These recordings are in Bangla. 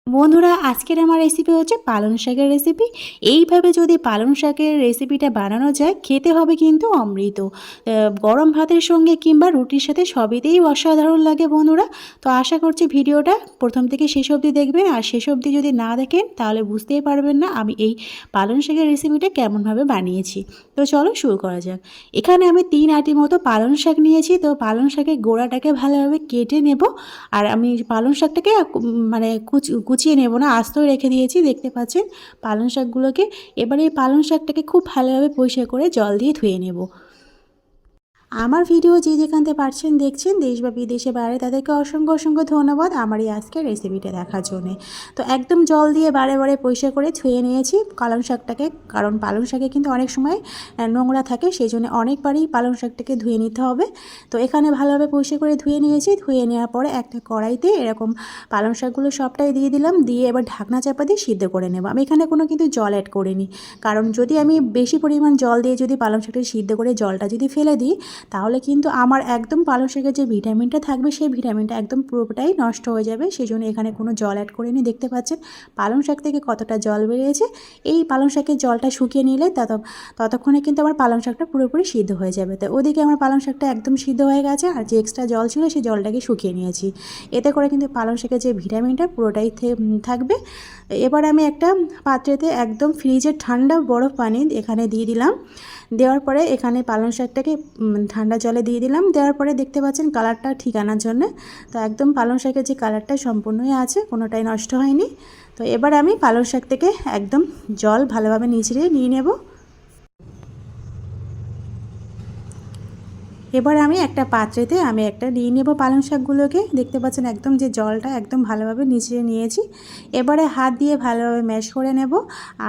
বন্ধুরা, আজকের আমার রেসিপি হচ্ছে পালং শাকের রেসিপি। এইভাবে যদি পালং শাকের রেসিপিটা বানানো যায়, খেতে হবে কিন্তু অমৃত। গরম ভাতের সঙ্গে কিংবা রুটির সাথে সবইতেই অসাধারণ লাগে বন্ধুরা। তো আশা করছি ভিডিওটা প্রথম থেকে শেষ অবধি দেখবেন, আর শেষ অবধি যদি না দেখেন তাহলে বুঝতেই পারবেন না আমি এই পালং শাকের রেসিপিটা কেমনভাবে বানিয়েছি। তো চলো শুরু করা যাক। এখানে আমি 3 আটি মতো পালং শাক নিয়েছি। তো পালং শাকের গোড়াটাকে ভালোভাবে কেটে নেব। আর আমি পালং শাকটাকে মানে কুচিয়ে নেব না, আস্তই রেখে দিয়েছি, দেখতে পাচ্ছেন পালং শাকগুলোকে। এবারে এই পালং শাকটাকে খুব ভালোভাবে পরিষ্কার করে জল দিয়ে ধুয়ে নেব। আমার ভিডিও যে যেখান থেকে পারছেন দেখছেন, দেশ বা বিদেশে বাইরে, তাদেরকে অসংখ্য অসংখ্য ধন্যবাদ আমার এই আজকের রেসিপিটা দেখার জন্যে। তো একদম জল দিয়ে বারে বারে পরিষ্কার করে ধুয়ে নিয়েছি পালং শাকটাকে, কারণ পালং শাকে কিন্তু অনেক সময় নোংরা থাকে, সেই জন্য অনেকবারই পালং শাকটাকে ধুয়ে নিতে হবে। তো এখানে ভালোভাবে পরিষ্কার করে ধুয়ে নিয়েছি। ধুয়ে নেওয়ার পরে একটা কড়াইতে এরকম পালং শাকগুলো সবটাই দিয়ে দিলাম, দিয়ে এবার ঢাকনা চাপা দিয়ে সিদ্ধ করে নেব। আমি এখানে কোনো কিন্তু জল অ্যাড করিনি, কারণ যদি আমি বেশি পরিমাণ জল দিয়ে যদি পালং শাকটা সিদ্ধ করে জলটা যদি ফেলে দিই, তাহলে কিন্তু আমার একদম পালং শাকের যে ভিটামিনটা থাকবে সেই ভিটামিনটা একদম পুরোটাই নষ্ট হয়ে যাবে। সেই জন্য এখানে কোনো জল অ্যাড করিনি। দেখতে পাচ্ছেন পালং শাক থেকে কতটা জল বেরিয়েছে। এই পালং শাকের জলটা শুকিয়ে নিলে ততক্ষণে কিন্তু আমার পালং শাকটা পুরোপুরি সিদ্ধ হয়ে যাবে। তো ওদিকে আমার পালং শাকটা একদম সিদ্ধ হয়ে গেছে, আর যে এক্সট্রা জল ছিল সেই জলটাকে শুকিয়ে নিয়েছি। এতে করে কিন্তু পালং শাকের যে ভিটামিনটা পুরোটাই থাকবে। এবার আমি একটা পাত্রেতে একদম ফ্রিজের ঠান্ডা বরফ পানি এখানে দিয়ে দিলাম। দেওয়ার পরে এখানে পালং শাকটাকে ঠান্ডা জলে দিয়ে দিলাম। দেওয়ার পরে দেখতে পাচ্ছেন কালারটা ঠিক আনার জন্য, তো একদম পালং শাকের যে কালারটা সম্পূর্ণই আছে, কোনোটাই নষ্ট হয়নি। তো এবার আমি পালং শাক থেকে একদম জল ভালোভাবে নিচড়ে নিয়ে নেব। এবার আমি একটা পাত্রেতে একটা নিয়ে নেব পালং শাকগুলোকে। দেখতে পাচ্ছেন একদম যে জলটা একদম ভালোভাবে নিচে নিয়েছি। এবারে হাত দিয়ে ভালোভাবে ম্যাশ করে নেব।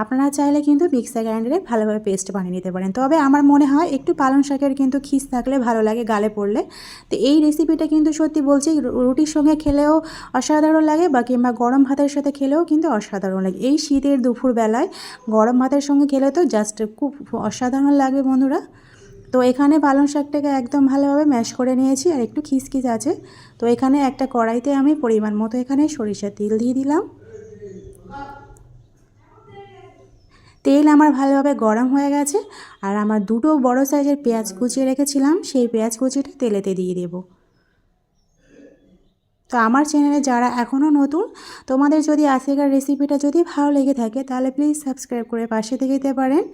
আপনারা চাইলে কিন্তু মিক্সার গ্রাইন্ডারে ভালোভাবে পেস্ট বানিয়ে নিতে পারেন, তবে আমার মনে হয় একটু পালং শাকের কিন্তু খিস থাকলে ভালো লাগে গালে পড়লে। তো এই রেসিপিটা কিন্তু সত্যি বলছি রুটির সঙ্গে খেলেও অসাধারণ লাগে, বা কিংবা গরম ভাতের সাথে খেলেও কিন্তু অসাধারণ লাগে। এই শীতের দুপুরবেলায় গরম ভাতের সঙ্গে খেলে তো জাস্ট খুব অসাধারণ লাগবে বন্ধুরা। তো এখানে পালং শাকটাকে একদম ভালোভাবে ম্যাশ করে নিয়েছি, আর একটু খিসখিস আছে। তো এখানে একটা কড়াইতে আমি পরিমাণ মতো এখানে সরিষার তেল দিয়ে দিলাম। তেল আমার ভালোভাবে গরম হয়ে গেছে, আর আমার দুটো বড় সাইজের পেঁয়াজ কুচিয়ে রেখেছিলাম, সেই পেঁয়াজ কুচিটা তেলেতে দিয়ে দেব। তো আমার চ্যানেলে যারা এখনও নতুন, তোমাদের যদি আজকের রেসিপিটা যদি ভালো লেগে থাকে তাহলে প্লিজ সাবস্ক্রাইব করে পাশে থেকে দিতে পারেন।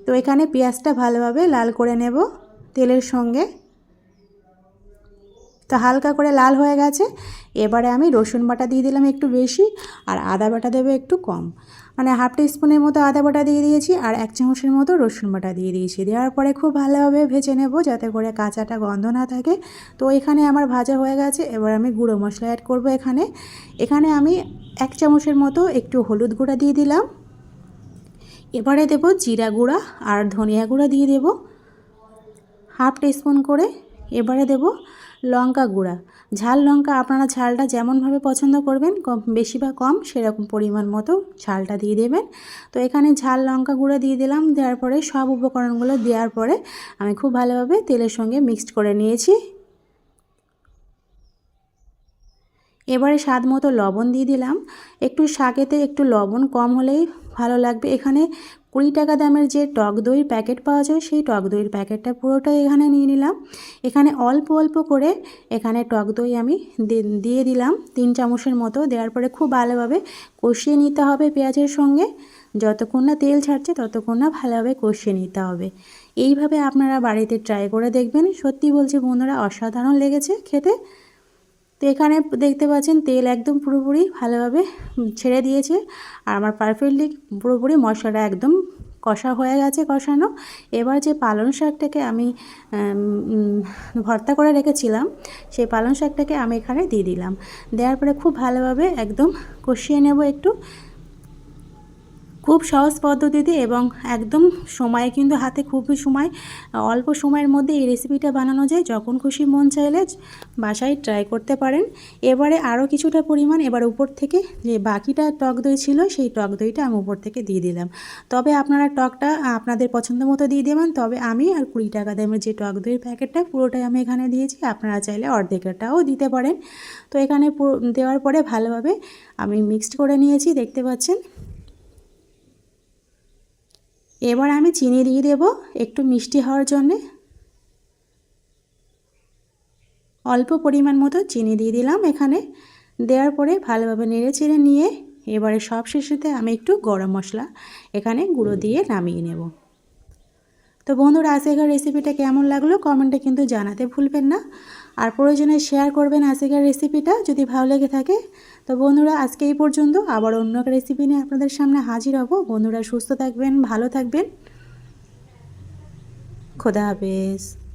তো এখানে পেঁয়াজটা ভালোভাবে লাল করে নেব তেলের সঙ্গে। তো হালকা করে লাল হয়ে গেছে। এবারে আমি রসুন বাটা দিয়ে দিলাম একটু বেশি, আর আদা বাটা দেবো একটু কম, মানে হাফ টিস্পুনের মতো আদা বাটা দিয়ে দিয়েছি, আর 1 চামচের মতো রসুন বাটা দিয়ে দিয়েছি। দেওয়ার পরে খুব ভালোভাবে ভেজে নেব যাতে করে কাঁচাটা গন্ধ না থাকে। তো এখানে আমার ভাজা হয়ে গেছে। এবার আমি গুঁড়ো মশলা অ্যাড করব। এখানে আমি 1 চামচের মতো একটু হলুদ গুঁড়া দিয়ে দিলাম। এবারে দেব জিরা গুঁড়া আর ধনিয়া গুঁড়া দিয়ে দেব হাফ টিস্পুন করে। এবারে দেব লঙ্কা গুঁড়া। ঝাল লঙ্কা আপনারা ঝালটা যেমনভাবে পছন্দ করবেন, কম বেশি বা কম সেরকম পরিমাণ মতো ঝালটা দিয়ে দেবেন। তো এখানে ঝাল লঙ্কা গুঁড়ো দিয়ে দিলাম। দেওয়ার পরে সব উপকরণগুলো দেওয়ার পরে আমি খুব ভালোভাবে তেলের সঙ্গে মিক্সড করে নিয়েছি। এবারে স্বাদ মতো লবণ দিয়ে দিলাম। একটু শাকেতে একটু লবণ কম হলেই ভালো লাগবে। এখানে 20 টাকা দামের যে টক দইয়ের প্যাকেট পাওয়া যায়, সেই টক দইয়ের প্যাকেটটা পুরোটাই এখানে নিয়ে নিলাম। এখানে অল্প অল্প করে এখানে টক দই আমি দিয়ে দিলাম 3 চামচের মতো। দেওয়ার পরে খুব ভালোভাবে কষিয়ে নিতে হবে পেঁয়াজের সঙ্গে। যতক্ষণ না তেল ছাড়ছে ততক্ষণ না ভালোভাবে কষিয়ে নিতে হবে। এইভাবে আপনারা বাড়িতে ট্রাই করে দেখবেন, সত্যি বলছি বন্ধুরা অসাধারণ লেগেছে খেতে। তো এখানে দেখতে পাচ্ছেন তেল একদম পুরোপুরি ভালোভাবে ছেড়ে দিয়েছে, আর আমার পারফেক্টলি পুরোপুরি মশলাটা একদম কষা হয়ে গেছে কষানো। এবার যে পালং শাকটাকে আমি ভর্তা করে রেখেছিলাম, সেই পালং শাকটাকে আমি এখানে দিয়ে দিলাম। দেওয়ার পরে খুব ভালোভাবে একদম কষিয়ে নেব একটু। খুব সহজ পদ্ধতিতে এবং একদম সময় কিন্তু হাতে খুবই সময়, অল্প সময়ের মধ্যে এই রেসিপিটা বানানো যায়। যখন খুশি মন চাইলে বাসায় ট্রাই করতে পারেন। এবারে আরও কিছুটা পরিমাণ এবার উপর থেকে যে বাকিটা টক দই ছিল সেই টক দইটা আমি উপর থেকে দিয়ে দিলাম। তবে আপনারা টকটা আপনাদের পছন্দ মতো দিয়ে দেবেন। তবে আমি আর 20 টাকা দামের যে টক দইয়ের প্যাকেটটা পুরোটাই আমি এখানে দিয়েছি, আপনারা চাইলে অর্ধেকটাও দিতে পারেন। তো এখানে দেওয়ার পরে ভালোভাবে আমি মিক্সড করে নিয়েছি, দেখতে পাচ্ছেন। এবার আমি চিনি দিয়ে দেব একটু মিষ্টি হওয়ার জন্যে। অল্প পরিমাণ মতো চিনি দিয়ে দিলাম এখানে। দেওয়ার পরে ভালোভাবে নেড়ে চেড়ে নিয়ে এবারে সব শেষেতে আমি একটু গরম মশলা এখানে গুঁড়ো দিয়ে নামিয়ে নেব। তো বন্ধুরা, আজকের রেসিপিটা কেমন লাগলো কমেন্টে কিন্তু জানাতে ভুলবেন না। আর প্রয়োজনে শেয়ার করবেন আজকের রেসিপিটা যদি ভালো লেগে থাকে। তো বন্ধুরা, আজকে এই পর্যন্ত, আবার অন্য একটা রেসিপি নিয়ে আপনাদের সামনে হাজির হব। বন্ধুরা সুস্থ থাকবেন, ভালো থাকবেন। খোদা হাফেজ।